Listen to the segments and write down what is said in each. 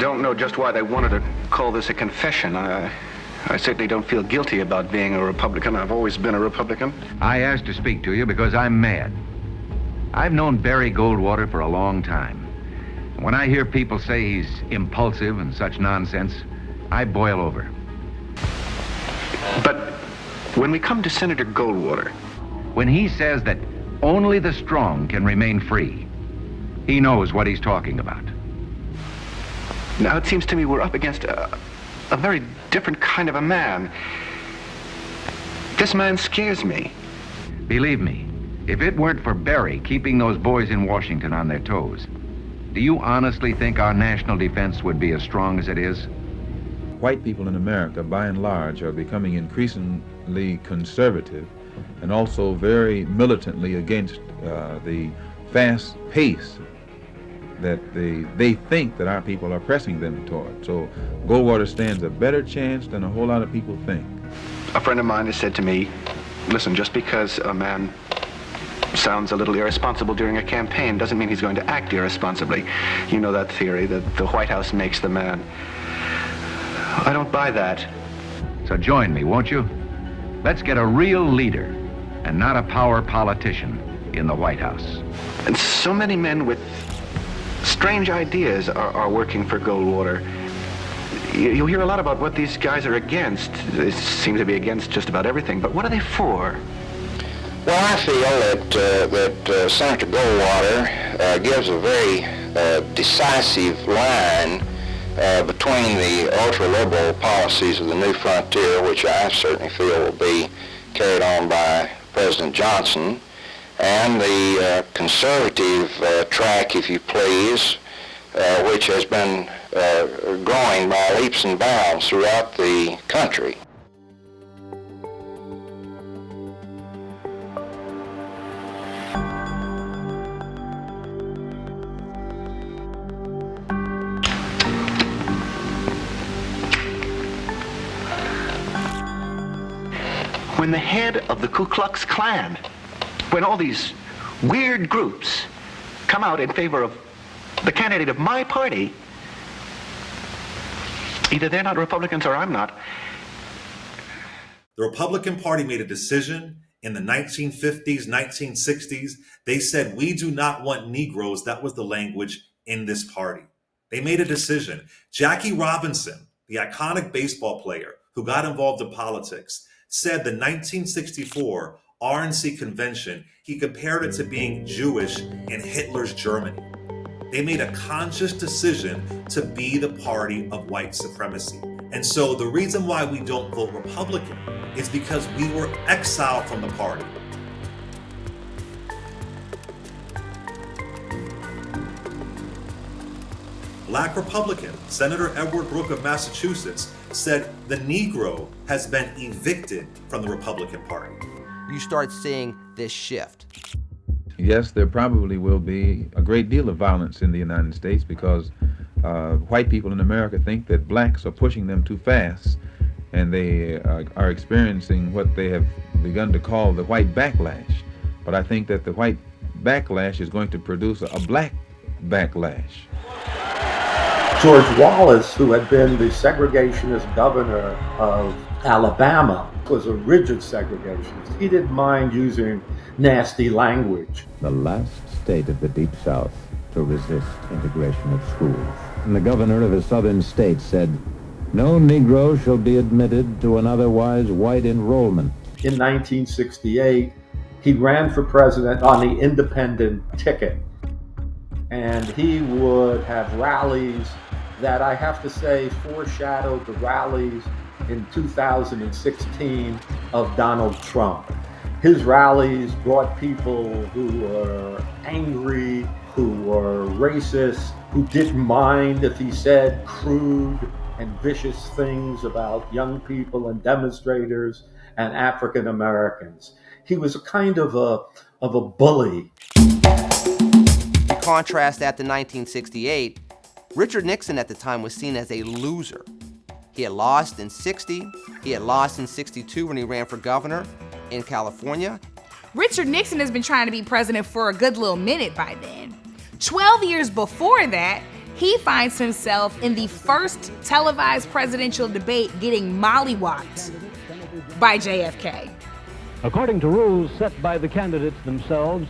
don't know just why they wanted to call this a confession. I certainly don't feel guilty about being a Republican. I've always been a Republican. I asked to speak to you because I'm mad. I've known Barry Goldwater for a long time. When I hear people say he's impulsive and such nonsense, I boil over. But when we come to Senator Goldwater... When he says that only the strong can remain free, he knows what he's talking about. Now, it seems to me we're up against a very different kind of a man. This man scares me. Believe me, if it weren't for Barry keeping those boys in Washington on their toes, do you honestly think our national defense would be as strong as it is? White people in America, by and large, are becoming increasingly conservative and also very militantly against the fast pace that they think that our people are pressing them toward. So Goldwater stands a better chance than a whole lot of people think. A friend of mine has said to me, listen, just because a man sounds a little irresponsible during a campaign doesn't mean he's going to act irresponsibly. You know that theory, that the White House makes the man. I don't buy that. So join me, won't you? Let's get a real leader and not a power politician in the White House. And so many men with strange ideas are working for Goldwater. You hear a lot about what these guys are against. They seem to be against just about everything, but what are they for? Well, I feel that Senator Goldwater gives a very decisive line between the ultra-liberal policies of the New Frontier, which I certainly feel will be carried on by President Johnson, and the conservative track, if you please, which has been growing by leaps and bounds throughout the country. When the head of the Ku Klux Klan, when all these weird groups come out in favor of the candidate of my party, either they're not Republicans or I'm not. The Republican Party made a decision in the 1950s, 1960s. They said, we do not want Negroes. That was the language in this party. They made a decision. Jackie Robinson, the iconic baseball player who got involved in politics, said the 1964 RNC convention, he compared it to being Jewish in Hitler's Germany. They made a conscious decision to be the party of white supremacy. And so the reason why we don't vote Republican is because we were exiled from the party. Black Republican Senator Edward Brooke of Massachusetts said the Negro has been evicted from the Republican Party. You start seeing this shift. Yes, there probably will be a great deal of violence in the United States because white people in America think that blacks are pushing them too fast, and they are experiencing what they have begun to call the white backlash. But I think that the white backlash is going to produce a black backlash. George Wallace, who had been the segregationist governor of Alabama, was a rigid segregationist. He didn't mind using nasty language. The last state of the Deep South to resist integration of schools. And the governor of a southern state said, "No Negro shall be admitted to an otherwise white enrollment." In 1968, he ran for president on the independent ticket. And he would have rallies that I have to say foreshadowed the rallies in 2016 of Donald Trump. His rallies brought people who were angry, who were racist, who didn't mind if he said crude and vicious things about young people and demonstrators and African Americans. He was a kind of a bully. Contrast that to 1968, Richard Nixon at the time was seen as a loser. He had lost in 60, he had lost in 62 when he ran for governor in California. Richard Nixon has been trying to be president for a good little minute by then. 12 years before that, he finds himself in the first televised presidential debate getting mollywopped by JFK. According to rules set by the candidates themselves,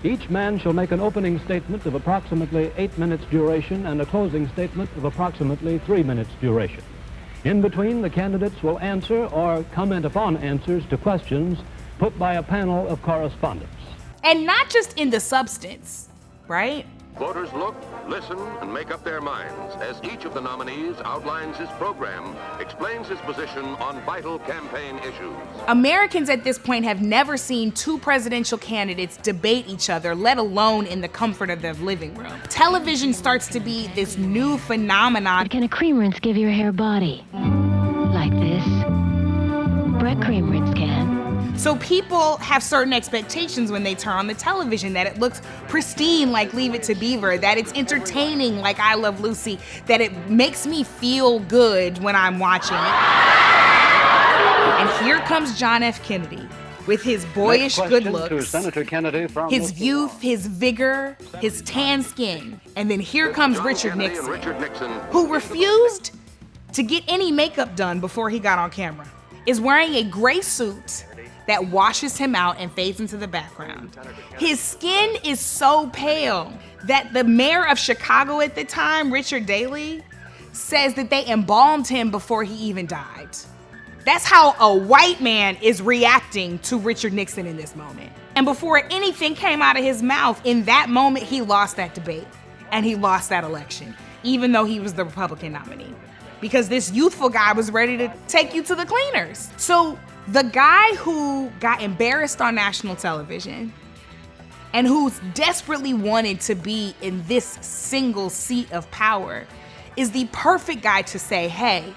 each man shall make an opening statement of approximately 8 minutes duration and a closing statement of approximately 3 minutes duration. In between, the candidates will answer or comment upon answers to questions put by a panel of correspondents. And not just in the substance, right? Voters look, listen, and make up their minds as each of the nominees outlines his program, explains his position on vital campaign issues. Americans at this point have never seen two presidential candidates debate each other, let alone in the comfort of their living room. Television starts to be this new phenomenon. Can a cream rinse give your hair body? Like this? Brett cream rinse can. So people have certain expectations when they turn on the television, that it looks pristine like Leave It to Beaver, that it's entertaining like I Love Lucy, that it makes me feel good when I'm watching it. And here comes John F. Kennedy with his boyish good looks, his youth, his vigor, his tan skin. And then here comes Richard Nixon, who refused to get any makeup done before he got on camera, is wearing a gray suit that washes him out and fades into the background. His skin is so pale that the mayor of Chicago at the time, Richard Daley, says that they embalmed him before he even died. That's how a white man is reacting to Richard Nixon in this moment. And before anything came out of his mouth, in that moment, he lost that debate and he lost that election, even though he was the Republican nominee, because this youthful guy was ready to take you to the cleaners. So the guy who got embarrassed on national television and who's desperately wanted to be in this single seat of power is the perfect guy to say, hey,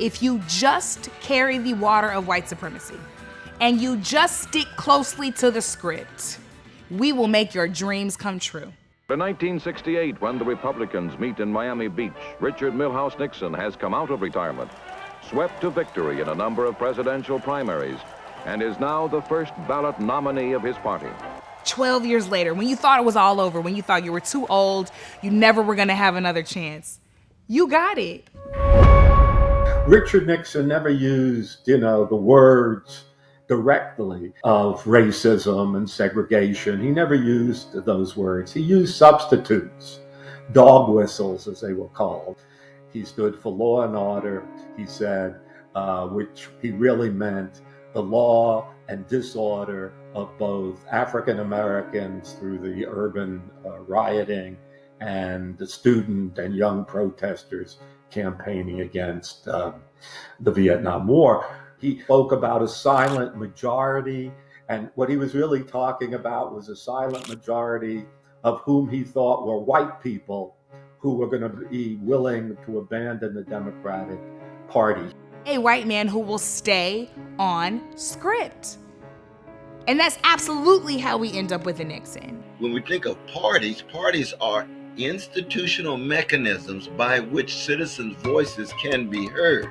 if you just carry the water of white supremacy and you just stick closely to the script, we will make your dreams come true. In 1968, when the Republicans meet in Miami Beach, Richard Milhouse Nixon has come out of retirement, swept to victory in a number of presidential primaries, and is now the first ballot nominee of his party. 12 years later, when you thought it was all over, when you thought you were too old, you never were gonna have another chance, you got it. Richard Nixon never used, the words directly of racism and segregation. He never used those words. He used substitutes, dog whistles as they were called. He stood for law and order, he said, which he really meant the law and disorder of both African Americans through the urban rioting and the student and young protesters campaigning against the Vietnam War. He spoke about a silent majority, and what he was really talking about was a silent majority of whom he thought were white people who were going to be willing to abandon the Democratic Party. A white man who will stay on script. And that's absolutely how we end up with a Nixon. When we think of parties, parties are institutional mechanisms by which citizens' voices can be heard.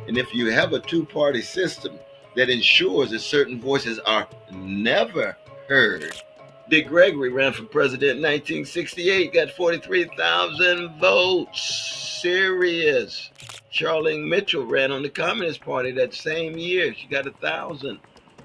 And if you have a two-party system that ensures that certain voices are never heard. Dick Gregory ran for president in 1968, got 43,000 votes. Serious. Charlene Mitchell ran on the Communist Party that same year. She got 1,000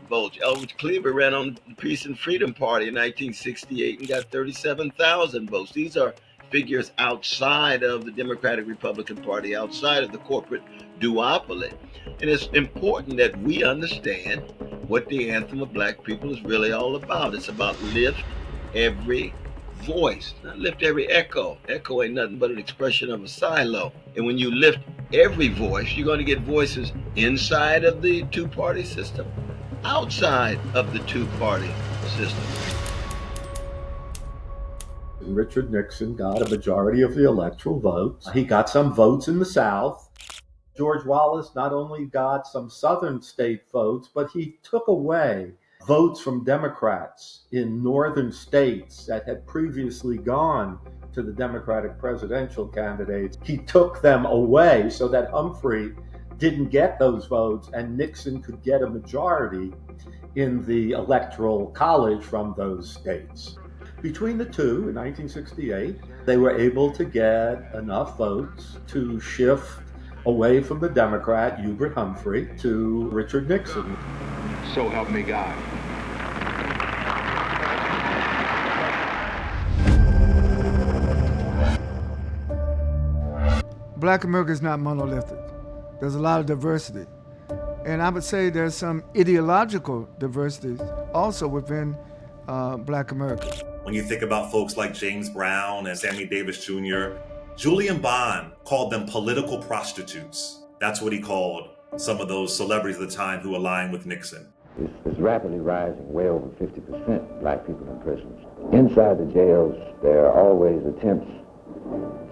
votes. Elvis Cleaver ran on the Peace and Freedom Party in 1968 and got 37,000 votes. These are figures outside of the Democratic Republican Party, outside of the corporate duopoly. And it's important that we understand what the Anthem of Black People is really all about. It's about lift every voice, not lift every echo. Echo ain't nothing but an expression of a silo. And when you lift every voice, you're going to get voices inside of the two-party system, outside of the two-party system. Richard Nixon got a majority of the electoral votes. He got some votes in the South. George Wallace not only got some southern state votes, but he took away votes from Democrats in northern states that had previously gone to the Democratic presidential candidates. He took them away so that Humphrey didn't get those votes and Nixon could get a majority in the electoral college from those states. Between the two, in 1968, they were able to get enough votes to shift away from the Democrat Hubert Humphrey to Richard Nixon. So help me God. Black America is not monolithic. There's a lot of diversity. And I would say there's some ideological diversity also within Black America. When you think about folks like James Brown and Sammy Davis Jr., Julian Bond called them political prostitutes. That's what he called some of those celebrities at the time who aligned with Nixon. It's rapidly rising, way over 50% black people in prisons. Inside the jails, there are always attempts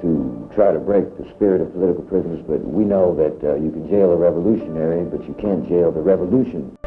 to try to break the spirit of political prisoners, but we know that you can jail a revolutionary, but you can't jail the revolution.